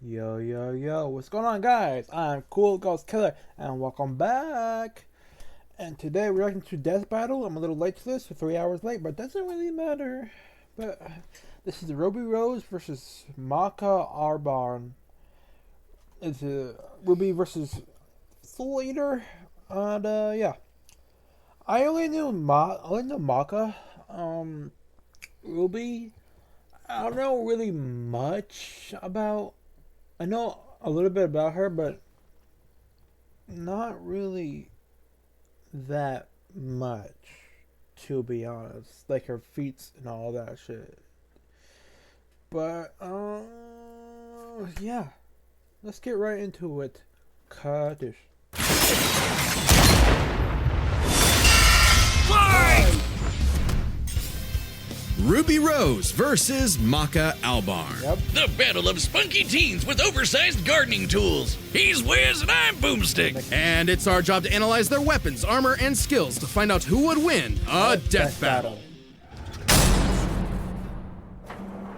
Yo, yo, yo, what's going on, guys? I'm Cool Ghost Killer, and welcome back. And today we're reacting to Death Battle. I'm a little late to this, 3 hours late, but that doesn't really matter. But this is Ruby Rose versus Maka Albarn. It's Ruby versus Soul Eater, and yeah. I only knew Maka. Ruby. I don't know really much about. I know a little bit about her, but not really that much, to be honest. Like her feats and all that shit. But yeah, let's get right into it. Kaddish. Fight! Ruby Rose versus Maka Albarn. Yep. The battle of spunky teens with oversized gardening tools. He's Wiz and I'm Boomstick. And it's our job to analyze their weapons, armor, and skills to find out who would win a death battle.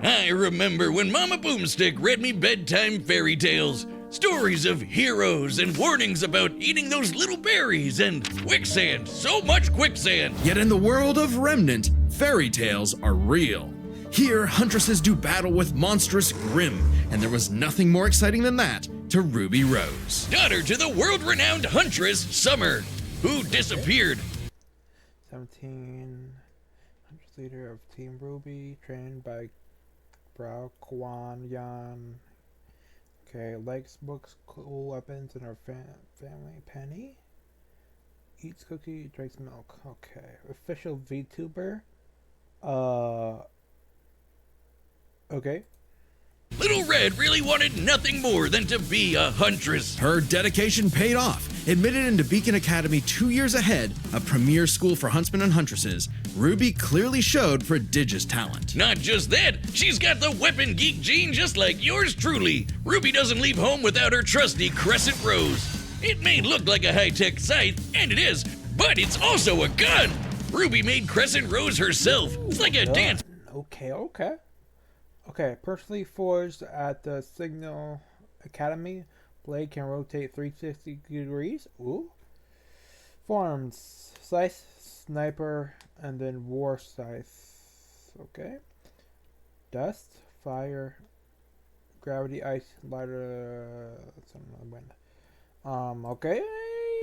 I remember when Mama Boomstick read me bedtime fairy tales. Stories of heroes and warnings about eating those little berries and quicksand. So much quicksand. Yet in the world of Remnant, fairy tales are real. Here, huntresses do battle with monstrous Grimm, and there was nothing more exciting than that to Ruby Rose. Daughter to the world-renowned huntress, Summer, who disappeared. 17. Leader of Team Ruby, trained by Brow Kwan Yan. Okay, likes books, cool weapons, and her family. Penny eats cookie, drinks milk. Okay, official VTuber. Okay. Little Red really wanted nothing more than to be a huntress. Her dedication paid off. Admitted into Beacon Academy 2 years ahead, a premier school for huntsmen and huntresses, Ruby clearly showed prodigious talent. Not just that, she's got the weapon geek gene just like yours truly. Ruby doesn't leave home without her trusty Crescent Rose. It may look like a high-tech scythe, and it is, but it's also a gun. Ruby made Crescent Rose herself. It's like a dance. Okay, personally forged at the Signal Academy. Blade can rotate 360 degrees. Ooh. Forms. Scythe, sniper, and then war scythe. Okay. Dust, fire, gravity, ice, lighter, wind. Okay.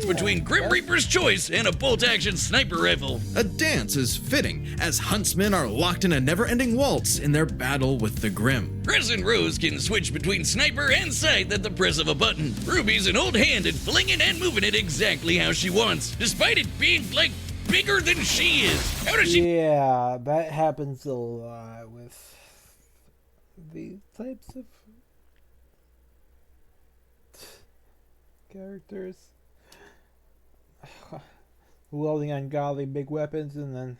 Between Grim Reaper's Choice and a bolt-action sniper rifle. A dance is fitting, as huntsmen are locked in a never-ending waltz in their battle with the Grimm. Crescent Rose can switch between sniper and scythe at the press of a button. Ruby's an old hand at flinging and moving it exactly how she wants, despite it being, like, bigger than she is. How does she... Yeah, that happens a lot with these types of characters. Wielding ungodly big weapons and then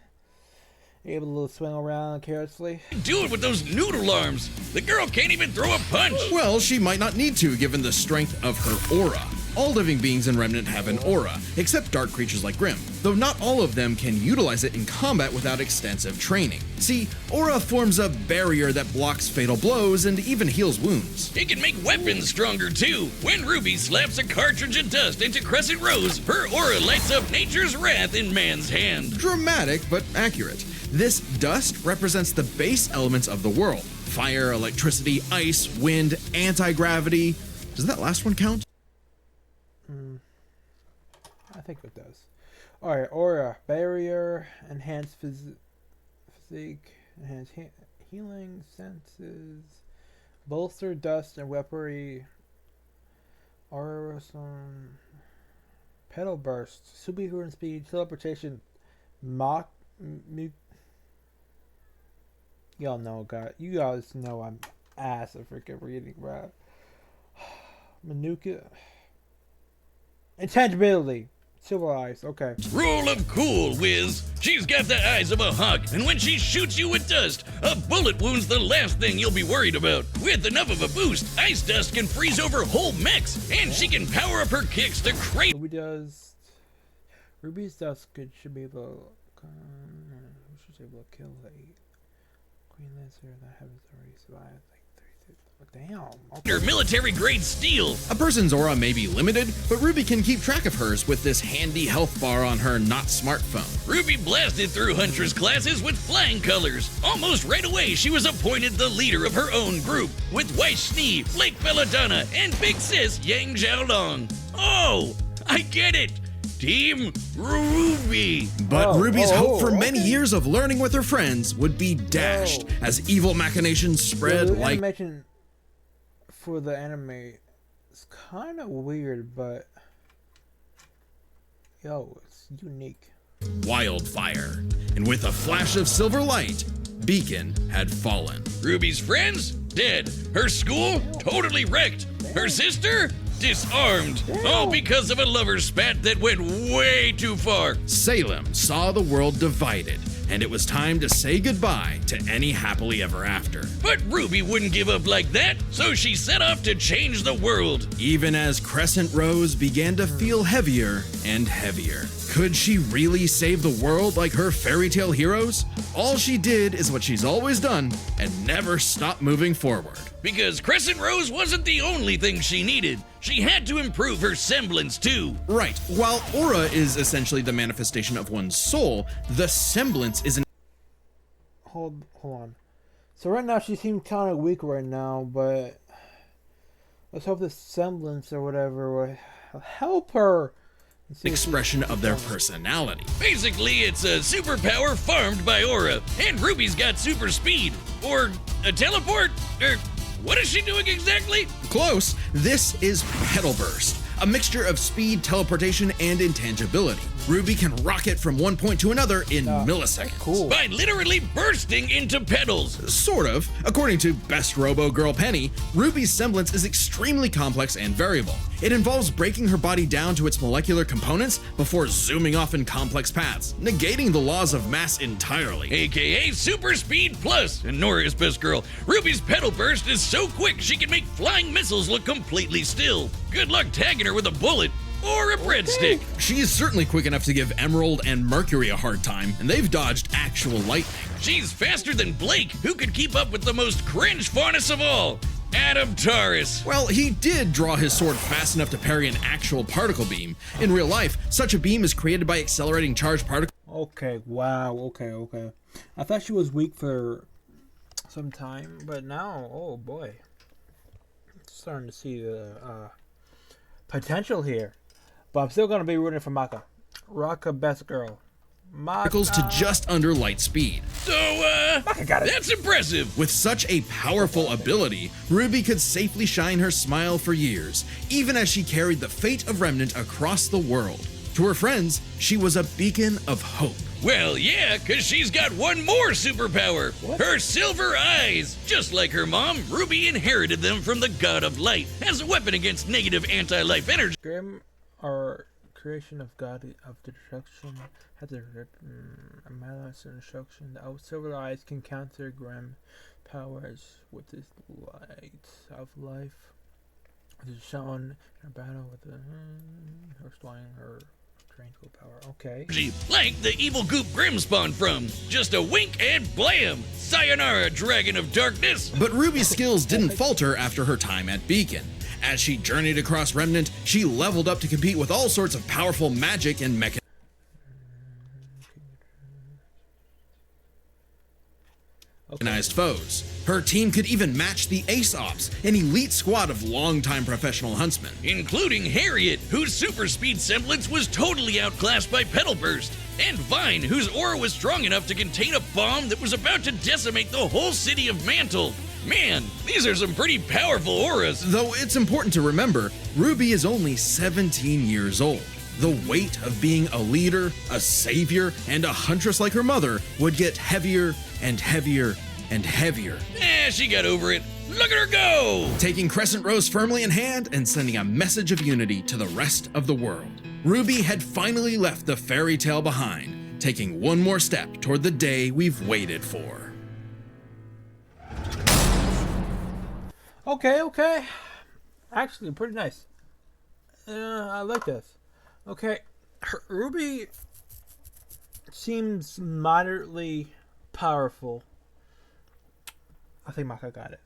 able to swing around carelessly. Do it with those noodle arms. The girl can't even throw a punch. Well, she might not need to, given the strength of her aura. All living beings in Remnant have an aura, except dark creatures like Grimm, though not all of them can utilize it in combat without extensive training. See, aura forms a barrier that blocks fatal blows and even heals wounds. It can make weapons stronger too. When Ruby slaps a cartridge of dust into Crescent Rose, her aura lights up nature's wrath in man's hand. Dramatic, but accurate. This dust represents the base elements of the world. Fire, electricity, ice, wind, anti-gravity. Does that last one count? I think it does. Alright, aura, barrier, enhanced physique, enhanced healing senses, bolster, dust, and weaponry, aura, some pedal burst, superhuman speed, teleportation, y'all know, you guys know I'm ass at freaking reading, bro. Manuka, intangibility. Silver eyes, okay. Rule of cool, Wiz. She's got the eyes of a hawk, and when she shoots you with dust, a bullet wound's the last thing you'll be worried about. With enough of a boost, ice dust can freeze over whole mechs, and she can power up her kicks to crazy. Ruby's dust should be able to kill the Queen Lancer that happens already survived like 36. Damn. Her military-grade steel. A person's aura may be limited, but Ruby can keep track of hers with this handy health bar on her not smartphone. Ruby blasted through Huntress classes with flying colors. Almost right away, she was appointed the leader of her own group, with Weiss Schnee, Blake Belladonna, and Big Sis Yang Xiaolong. Oh, I get it. Team Ruby. But Ruby's hope for many okay. years of learning with her friends would be dashed as evil machinations spread The like animation for the anime is kind of weird, but yo, it's unique. wildfire. And with a flash of silver light, Beacon had fallen. Ruby's friends? Dead. Her school? Totally wrecked. Her sister? Disarmed. All because of a lover spat that went way too far. Salem saw the world divided, and it was time to say goodbye to any happily ever after. But Ruby wouldn't give up like that, so she set off to change the world. Even as Crescent Rose began to feel heavier and heavier. Could she really save the world like her fairy tale heroes? All she did is what she's always done and never stopped moving forward. Because Crescent Rose wasn't the only thing she needed. She had to improve her semblance too. Right, while aura is essentially the manifestation of one's soul, the semblance is an Hold on. So right now she seems kind of weak right now, but let's hope the semblance or whatever will help her. expression of their personality. Basically, it's a superpower farmed by aura. And Ruby's got super speed. Or a teleport? Or what is she doing exactly? Close, this is Petal Burst, a mixture of speed, teleportation, and intangibility. Ruby can rocket from one point to another in milliseconds. Cool. By literally bursting into petals. Sort of. According to Best Robo Girl Penny, Ruby's semblance is extremely complex and variable. It involves breaking her body down to its molecular components before zooming off in complex paths, negating the laws of mass entirely. AKA Super Speed Plus. And Nora is best girl. Ruby's petal burst is so quick she can make flying missiles look completely still. Good luck tagging her with a bullet. Or a breadstick. She's certainly quick enough to give Emerald and Mercury a hard time, and they've dodged actual lightning. She's faster than Blake, who could keep up with the most cringe faunus of all, Adam Taurus. Well, he did draw his sword fast enough to parry an actual particle beam. In real life, such a beam is created by accelerating charged particles. Okay, wow, okay. I thought she was weak for some time, but now, oh boy. Starting to see the potential here. But I'm still going to be rooting for Maka. Raka, best girl. Maka. To just under light speed. So, Maka got it. that's impressive. With such a powerful ability, Ruby could safely shine her smile for years, even as she carried the fate of Remnant across the world. To her friends, she was a beacon of hope. Well, yeah, because she's got one more superpower. Her silver eyes. Just like her mom, Ruby inherited them from the god of light as a weapon against negative anti-life energy. Grim, our creation of God of destruction, has a malice and destruction. The silver eyes can counter Grim powers with his light of life. It is shown in a battle with the restoring her tranquil power. Okay. Like the evil goop Grim spawned from. Just a wink and blam! Sayonara, Dragon of Darkness! But Ruby's skills didn't falter after her time at Beacon. As she journeyed across Remnant, she leveled up to compete with all sorts of powerful magic and mechanized foes. Her team could even match the Ace Ops, an elite squad of longtime professional huntsmen. Including Harriet, whose super speed semblance was totally outclassed by Petal Burst, and Vine, whose aura was strong enough to contain a bomb that was about to decimate the whole city of Mantle. Man, these are some pretty powerful auras. Though it's important to remember, Ruby is only 17 years old. The weight of being a leader, a savior, and a huntress like her mother would get heavier and heavier and heavier. She got over it. Look at her go! Taking Crescent Rose firmly in hand and sending a message of unity to the rest of the world. Ruby had finally left the fairy tale behind, taking one more step toward the day we've waited for. Okay. Actually, pretty nice. I like this. Okay, Ruby seems moderately powerful. I think Maka got it.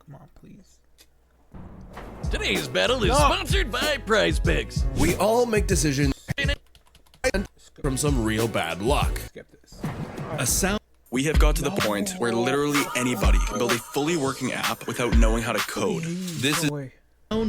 Come on, please. Today's battle is sponsored by Prize Picks. We all make decisions from some real bad luck. Skip this. A sound We have got to the point where literally anybody can build a fully working app without knowing how to code. This is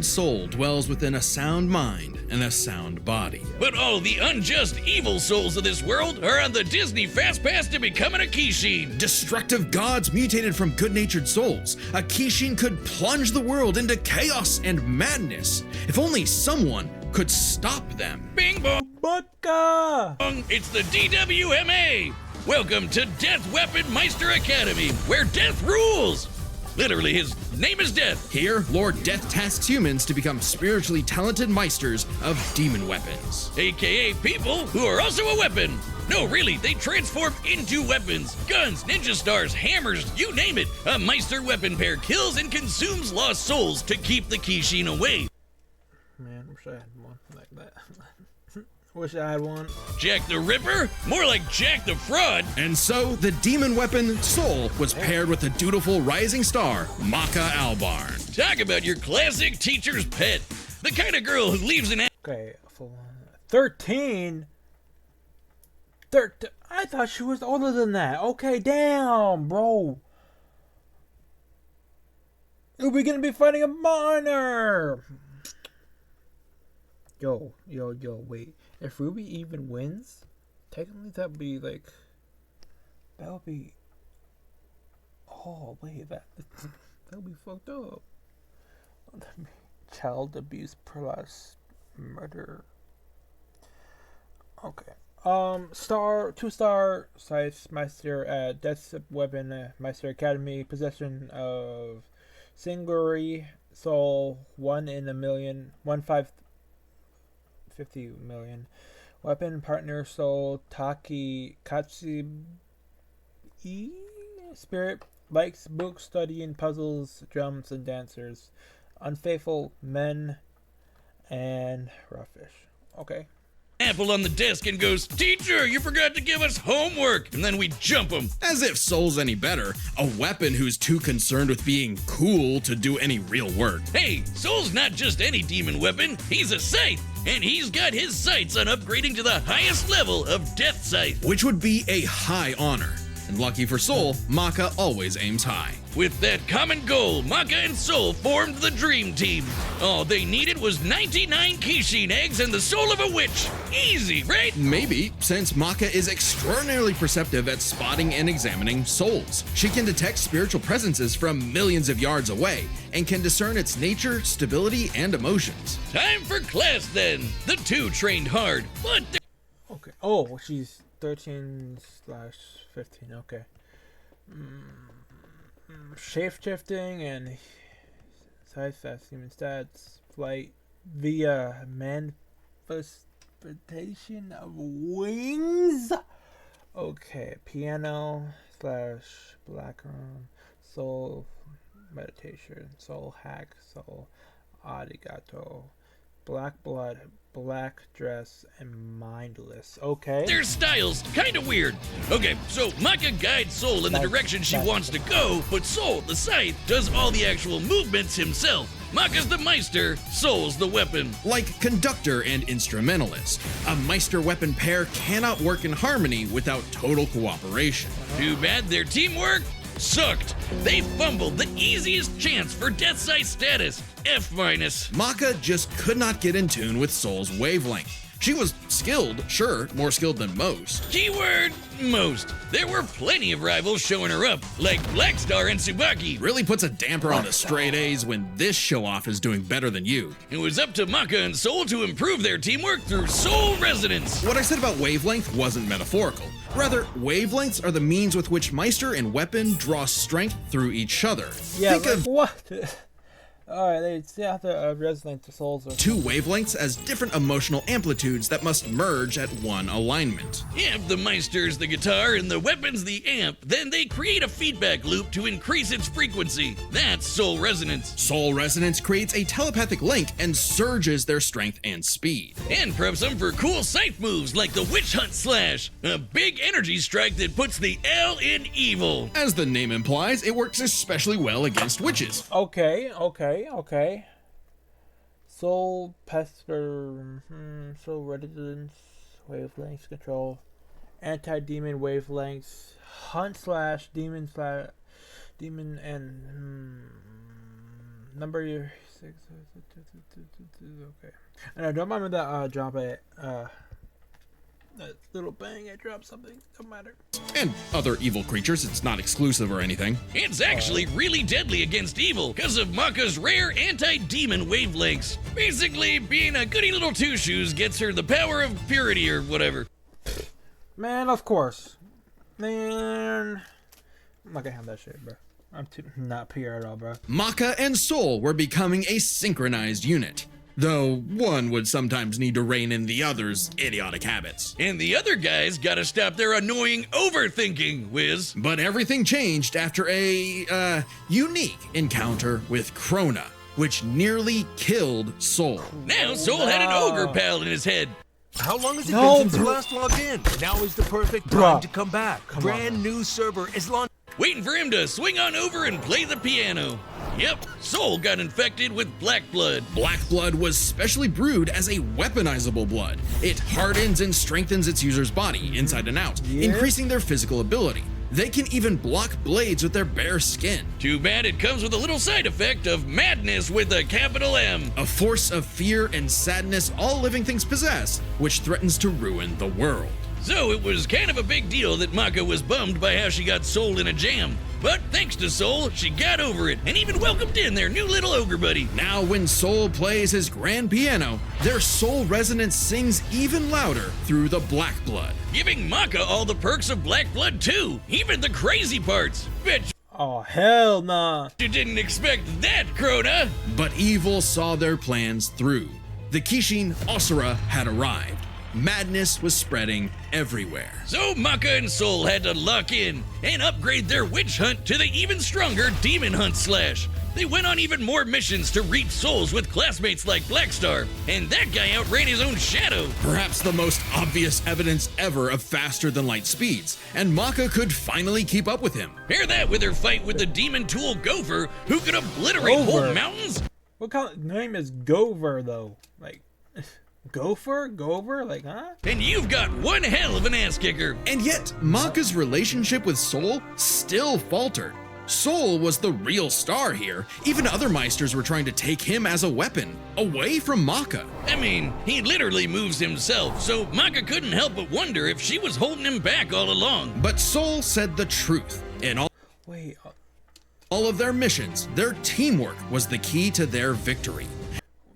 soul dwells within a sound mind and a sound body. But all the unjust, evil souls of this world are on the Disney Fast Pass to becoming a Kishin. Destructive gods mutated from good-natured souls. A Kishin could plunge the world into chaos and madness. If only someone could stop them. Bing bong! Maka! It's the DWMA! Welcome to Death Weapon Meister Academy, where death rules! Literally, his name is Death. Here, Lord Death tasks humans to become spiritually talented meisters of demon weapons. AKA people who are also a weapon. No, really, they transform into weapons. Guns, ninja stars, hammers, you name it. A Meister weapon pair kills and consumes lost souls to keep the Kishin away. Man, wish I had one like that. Wish I had one. Jack the Ripper? More like Jack the Fraud. And so, the demon weapon Soul was paired with the dutiful rising star, Maka Albarn. Talk about your classic teacher's pet. The kind of girl who leaves an... Okay, 13? 13? I thought she was older than that. Okay, damn, bro. We're gonna be fighting a minor. Yo, wait. If Ruby even wins, technically that'd be like... That would be... Oh, wait, that would be fucked up. Child abuse plus murder. Okay. 2-star Scythe Meister at Death Weapon Meister Academy. Possession of Singularity Soul 1 in a million. 50 million. Weapon partner Soul Taki Katsubi. Spirit likes books, studying puzzles, drums, and dancers. Unfaithful men and roughish. Okay. Apple on the desk and goes, "Teacher, you forgot to give us homework." And then we jump him. As if Soul's any better, a weapon who's too concerned with being cool to do any real work. Hey, Soul's not just any demon weapon, he's a Scythe. And he's got his sights on upgrading to the highest level of Death Scythe. Which would be a high honor. And lucky for Soul, Maka always aims high. With that common goal, Maka and Soul formed the Dream Team. All they needed was 99 Kishin eggs and the soul of a witch. Easy, right? Maybe, since Maka is extraordinarily perceptive at spotting and examining souls. She can detect spiritual presences from millions of yards away, and can discern its nature, stability, and emotions. Time for class then. The two trained hard, but Okay. Oh, she's 13/15. Okay. Shape-shifting and size fast human stats. Flight via manifestation of wings. Okay. Piano / black room. Soul meditation. Soul hack. Soul arigato. Black blood, black dress, and mindless. Okay. their styles kinda weird. Okay, so Maka guides Soul in the direction she wants to go, but Soul, the Scythe, does all the actual movements himself. Maka's the Meister, Soul's the weapon. Like conductor and instrumentalist, a Meister weapon pair cannot work in harmony without total cooperation. Too bad their teamwork sucked. They fumbled the easiest chance for Death Scythe status, F-. Maka just could not get in tune with Soul's wavelength. She was skilled, sure, more skilled than most. Keyword, most. There were plenty of rivals showing her up, like Blackstar and Tsubaki. Really puts a damper on the straight A's when this show-off is doing better than you. It was up to Maka and Soul to improve their teamwork through Soul Resonance. What I said about wavelength wasn't metaphorical. Rather, wavelengths are the means with which Meister and weapon draw strength through each other. Yeah, Think like of what? Alright, they see how the resonate the souls are. Two wavelengths as different emotional amplitudes that must merge at one alignment. If the Meister's the guitar and the weapon's the amp, then they create a feedback loop to increase its frequency. That's soul resonance. Soul resonance creates a telepathic link and surges their strength and speed. And preps them for cool scythe moves like the Witch Hunt Slash, a big energy strike that puts the L in evil. As the name implies, it works especially well against witches. Okay. Soul pester, soul resonance, wavelengths control, anti-demon wavelengths, hunt slash, demon and number 6. Okay. And I don't remember that drop it. That little bang, I dropped something. Don't matter. And other evil creatures, it's not exclusive or anything. It's actually really deadly against evil because of Maka's rare anti-demon wavelengths. Basically, being a goody little two-shoes gets her the power of purity or whatever. Man, of course. Man. I'm not gonna have that shit, bro. I'm too not pure at all, bro. Maka and Soul were becoming a synchronized unit, though one would sometimes need to rein in the other's idiotic habits. And the other guys gotta stop their annoying overthinking, Wiz. But everything changed after a, unique encounter with Krona, which nearly killed Soul. Now Soul had an ogre pal in his head. How long has it No, been since you bro. last logged in? Now is the perfect Bruh. time to come back. Brand new server is launched. Waiting for him to swing on over and play the piano. Yep, Soul got infected with black blood. Black blood was specially brewed as a weaponizable blood. It hardens and strengthens its user's body, inside and out, increasing their physical ability. They can even block blades with their bare skin. Too bad it comes with a little side effect of madness with a capital M. A force of fear and sadness all living things possess, which threatens to ruin the world. So it was kind of a big deal that Maka was bummed by how she got Soul in a jam. But thanks to Soul, she got over it and even welcomed in their new little ogre buddy. Now when Soul plays his grand piano, their soul resonance sings even louder through the black blood. Giving Maka all the perks of black blood too, even the crazy parts. Bet Oh, hell nah. you didn't expect that, Krona. But evil saw their plans through. The Kishin Asura had arrived. Madness was spreading everywhere. So Maka and Soul had to lock in and upgrade their witch hunt to the even stronger demon hunt slash. They went on even more missions to reach souls with classmates like Blackstar, and that guy outran his own shadow. Perhaps the most obvious evidence ever of faster than light speeds, and Maka could finally keep up with him. Pair that with her fight with the demon tool Gopher, who could obliterate whole Gopher? mountains. What kind of name is Gover though? Like, Gover? Like, huh? And you've got one hell of an ass kicker. And yet, Maka's relationship with Soul still faltered. Soul was the real star here. Even other Meisters were trying to take him as a weapon, away from Maka. I mean, he literally moves himself, so Maka couldn't help but wonder if she was holding him back all along. But Soul said the truth. In Wait, all of their missions, their teamwork was the key to their victory.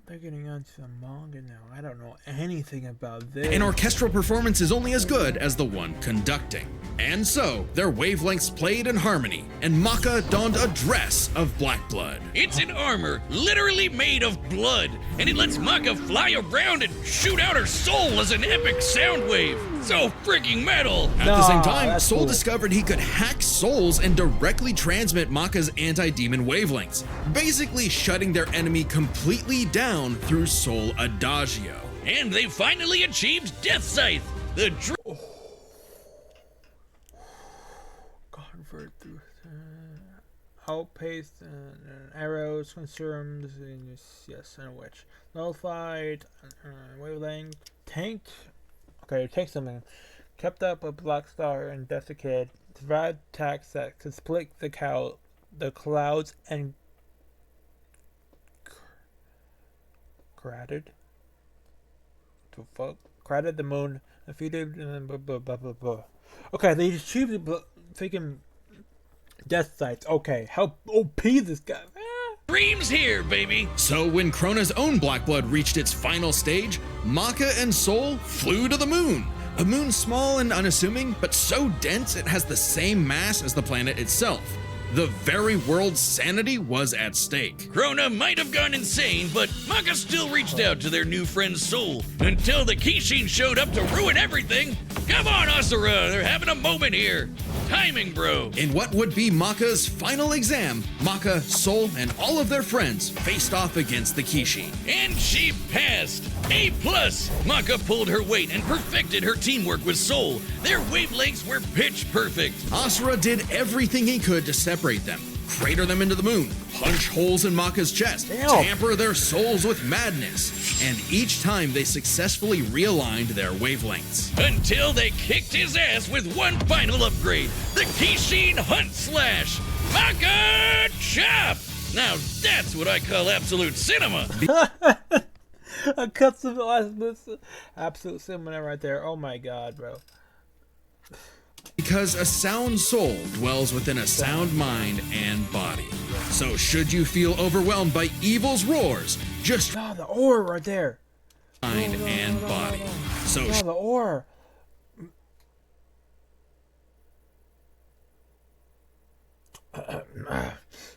they're getting onto some manga now. I don't know anything about this. An orchestral performance is only as good as the one conducting. And so, their wavelengths played in harmony, and Maka donned a dress of black blood. It's an armor literally made of blood, and it lets Maka fly around and shoot out her soul as an epic sound wave. So freaking metal! At the same Nah, time, that's Soul cool. discovered he could hack souls and directly transmit Maka's anti-demon wavelengths, basically shutting their enemy completely down through Soul Adagio. And they finally achieved Death Scythe, the Convert through outpaced arrows, consumed, yes, and which nullified, wavelength, tanked. Okay, take something. Kept up with Black Star and Desiccated. Survived attacks that could split the clouds and crattered. The fuck? Crattered the moon. Defeated. Blah, blah, blah, blah. Okay, they achieved the freaking death sites. Okay, how OP this guy? dreams here, baby. So when Krona's own black blood reached its final stage, Maka and Soul flew to the moon. A moon small and unassuming, but so dense it has the same mass as the planet itself. The very world's sanity was at stake. Krona might have gone insane, but Maka still reached out to their new friend Soul until the Kishin showed up to ruin everything. Come on, Asura, they're having a moment here. Timing, bro. In what would be Maka's final exam, Maka, Soul, and all of their friends faced off against the Kishi. And she passed. A+. Maka pulled her weight and perfected her teamwork with Soul. Their wavelengths were pitch perfect. Asura did everything he could to separate them, crater them into the moon, punch holes in Maka's chest, tamper their souls with madness, and each time they successfully realigned their wavelengths. Until they kicked his ass with one final upgrade, the Kishin Hunt Slash. Maka Chop! Now that's what I call absolute cinema. A custom absolute cinema right there. Oh my god, bro. Because a sound soul dwells within a sound mind and body. So should you feel overwhelmed by evil's roars, just Oh, the ore right there. mind and body. So Oh, the ore.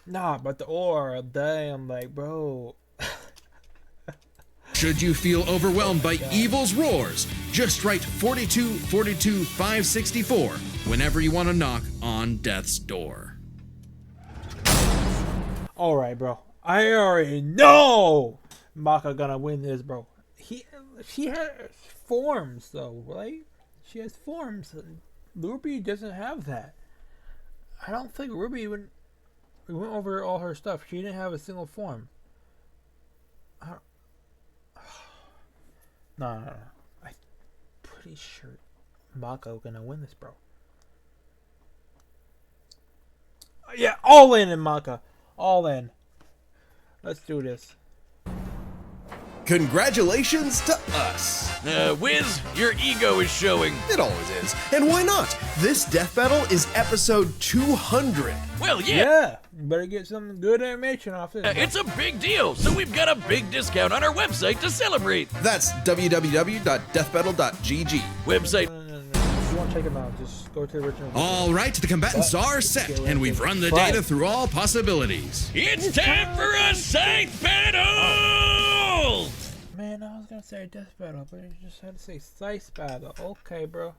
Nah, but the ore, damn, like, bro. should you feel overwhelmed by evil's roars, just write 42 42 564 whenever you want to knock on death's door. Alright, bro. I already know Maka gonna win this, bro. She has forms, though, right? She has forms. Ruby doesn't have that. I don't think Ruby even... We went over all her stuff. She didn't have a single form. No. I'm pretty sure Maka gonna win this, bro. Yeah, all in Maka. All in. Let's do this. Congratulations to us. Wiz, your ego is showing. It always is. And why not? This death battle is episode 200. Well, Yeah, you better get some good animation off this. it's a big deal, so we've got a big discount on our website to celebrate. That's www.deathbattle.gg. Website. No. If you want to check them out, just go to the original. All right, the combatants are set, and we've run the data through all possibilities. It's time for a scythe battle! Man, I was gonna say death battle, but you just had to say slice battle. Okay, bro.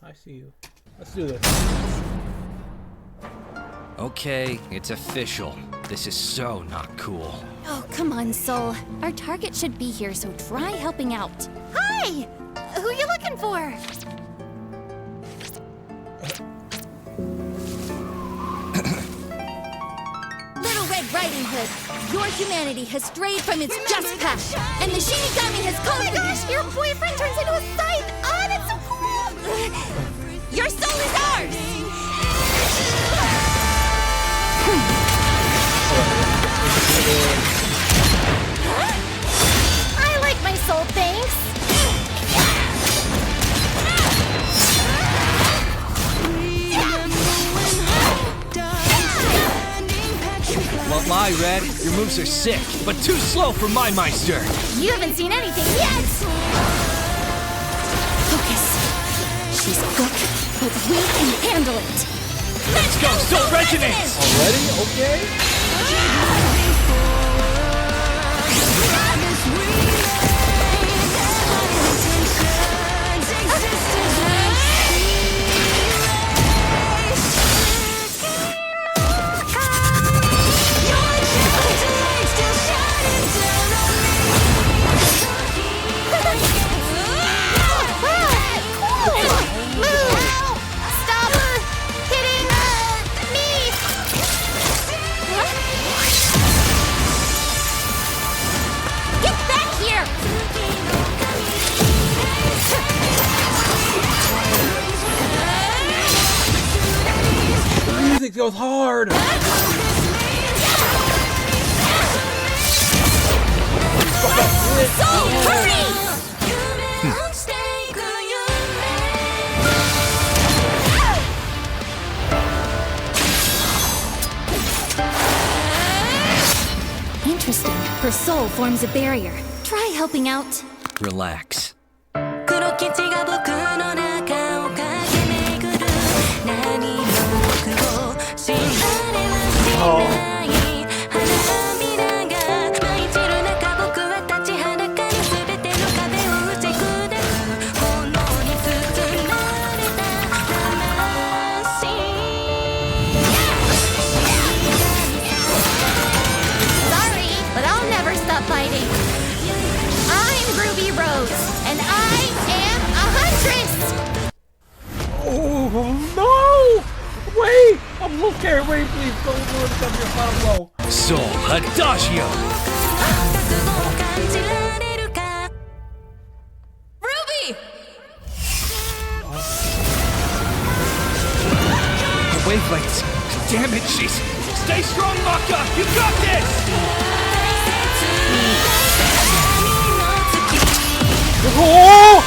I see you. Let's do this. Okay, it's official. This is so not cool. Oh, come on, Soul. Our target should be here, so try helping out. Hi! Who you looking for? Little Red Riding Hood, your humanity has strayed from its just path, and the Shinigami has called you. Oh my gosh, your boyfriend turns into a scythe! Oh, that's so cool! Your soul is ours! I like my soul, thanks. Won't lie, Red. Your moves are sick, but too slow for my Meister. You haven't seen anything yet. Focus. She's quick, but we can handle it. Let's go, Soul Resonance! Already? Okay. Stop hitting me! Get back here! The music goes hard. Soul, hurry! Interesting. Her soul forms a barrier. Try helping out. Relax. And I am a huntress! Oh no! Wait! I'm a little scared. Wait, please don't do it because you're final blow. Soul Adagio. Ruby! The wavelengths. Damn it, she's. Stay strong, Maka! You got this! Oh!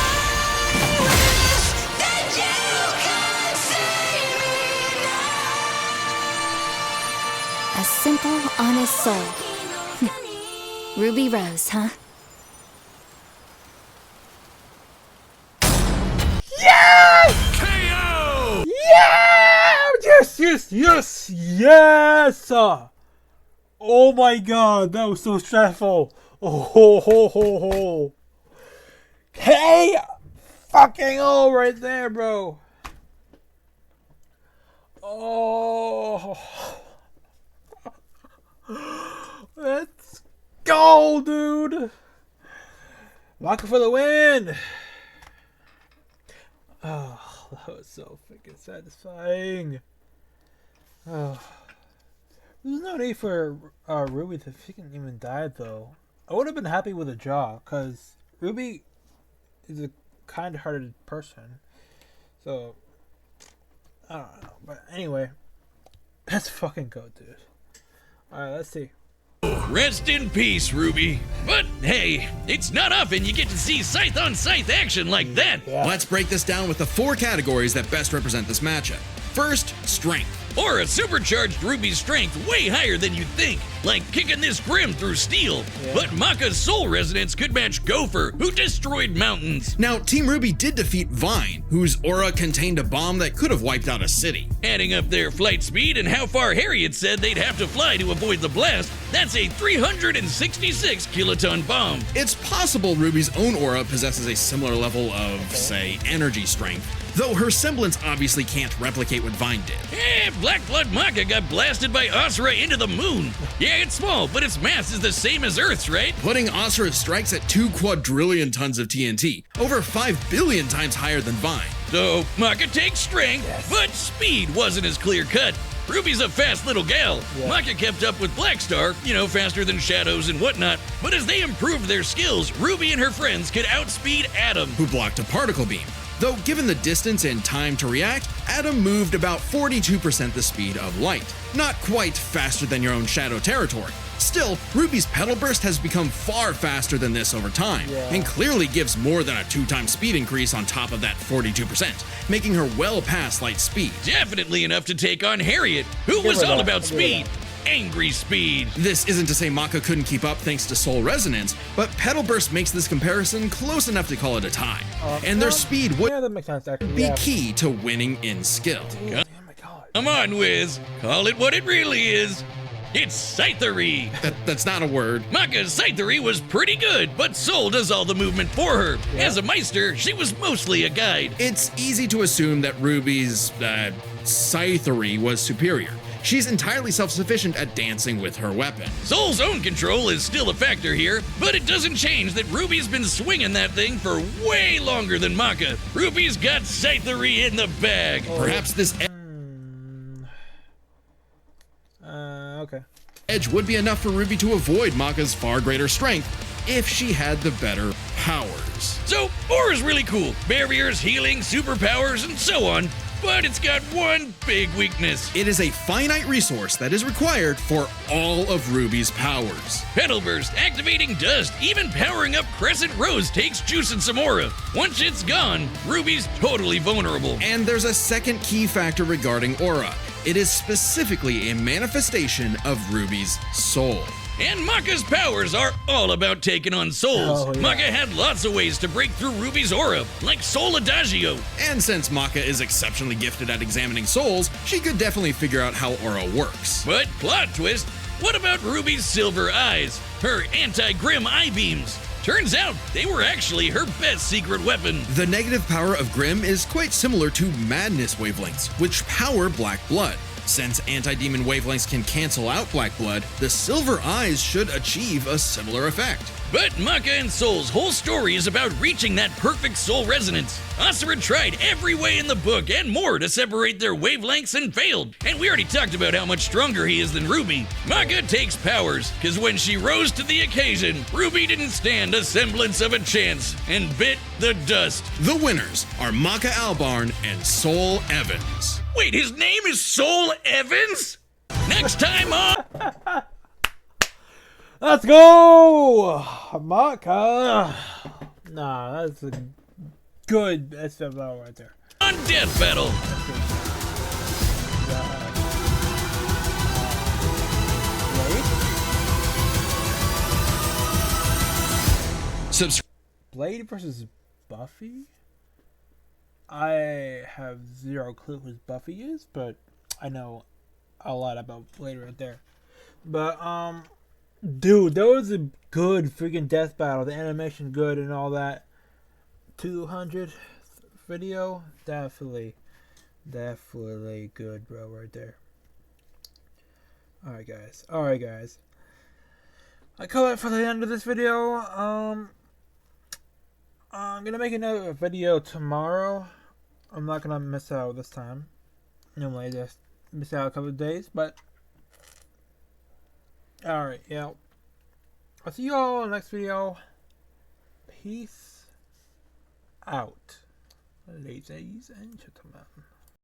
A simple, honest soul. Ruby Rose, huh? KO! Yeah! Yes! Oh my god, that was so stressful. Oh ho ho ho ho. Hey! Fucking oh right there, bro. Oh. Let's go, dude. Maka for the win. Oh, that was so freaking satisfying. Oh. There's no need for Ruby to freaking even die, though. I would have been happy with a draw, because Ruby is a kind-hearted person. So, I don't know. But anyway, let's fucking go, dude. Alright, let's see. Rest in peace, Ruby. But hey, it's not often you get to see scythe-on-scythe action like that. Yeah. Let's break this down with the 4 categories that best represent this matchup. First, strength. Or a supercharged Ruby's strength way higher than you'd think, like kicking this Grim through steel. Yeah. But Maka's soul resonance could match Gopher, who destroyed mountains. Now, Team Ruby did defeat Vine, whose aura contained a bomb that could have wiped out a city. Adding up their flight speed and how far Harriet said they'd have to fly to avoid the blast, that's a 366 kiloton bomb. It's possible Ruby's own aura possesses a similar level of, say, energy strength, though her semblance obviously can't replicate what Vine did. Black Blood Maka got blasted by Asura into the moon. Yeah, it's small, but its mass is the same as Earth's, right? Putting Asura's strikes at 2 quadrillion tons of TNT, over 5 billion times higher than Vine. So, Maka takes strength, but speed wasn't as clear-cut. Ruby's a fast little gal. Yeah. Maka kept up with Blackstar, faster than Shadows and whatnot. But as they improved their skills, Ruby and her friends could outspeed Atom. Who blocked a particle beam. Though given the distance and time to react, Atom moved about 42% the speed of light. Not quite faster than your own Shadow territory. Still, Ruby's Petal Burst has become far faster than this over time, and clearly gives more than a 2-time speed increase on top of that 42%, making her well past light speed. Definitely enough to take on Harriet, who was all about speed. Angry speed. This isn't to say Maka couldn't keep up thanks to Soul Resonance, but Petal Burst makes this comparison close enough to call it a tie. And their speed would Yeah, that makes sense, actually. be Yeah. key to winning in skill. Oh my god. Come on, Wiz. Call it what it really is. It's Scythery. That's not a word. Maka's Scythery was pretty good, but Soul does all the movement for her. As a Meister, she was mostly a guide. It's easy to assume that Ruby's Scythery was superior. She's entirely self-sufficient at dancing with her weapon. Soul's own control is still a factor here, but it doesn't change that Ruby's been swinging that thing for way longer than Maka. Ruby's got Scythery in the bag. Perhaps this Okay. edge would be enough for Ruby to avoid Maka's far greater strength if she had the better powers. So, Aura's really cool. Barriers, healing, superpowers, and so on. But it's got one big weakness. It is a finite resource that is required for all of Ruby's powers. Petal Burst, activating Dust, even powering up Crescent Rose takes juice and some aura. Once it's gone, Ruby's totally vulnerable. And there's a second key factor regarding aura. It is specifically a manifestation of Ruby's soul. And Maka's powers are all about taking on souls. Oh, yeah. Maka had lots of ways to break through Ruby's aura, like Soul Adagio. And since Maka is exceptionally gifted at examining souls, she could definitely figure out how aura works. But plot twist, what about Ruby's silver eyes? Her anti-Grim eye beams? Turns out they were actually her best secret weapon. The negative power of Grim is quite similar to Madness wavelengths, which power Black Blood. Since anti-demon wavelengths can cancel out black blood, the silver eyes should achieve a similar effect. But Maka and Soul's whole story is about reaching that perfect soul resonance. Asura tried every way in the book and more to separate their wavelengths and failed. And we already talked about how much stronger he is than Ruby. Maka takes powers, cause when she rose to the occasion, Ruby didn't stand a semblance of a chance and bit the dust. The winners are Maka Albarn and Soul Evans. Wait, his name is Soul Evans? Next time on... Let's go! Maka! Nah, that's a good SFL right there. On Death Battle. Blade versus Buffy? I have zero clue who Buffy is, but I know a lot about Blade right there. But, dude, that was a good freaking death battle. The animation good and all that. 200 video, definitely good, bro, right there. Alright guys, I call it for the end of this video. I'm gonna make another video tomorrow. I'm not gonna miss out this time. Normally I just miss out a couple of days, but alright, yeah. I'll see you all in the next video. Peace out, ladies and gentlemen.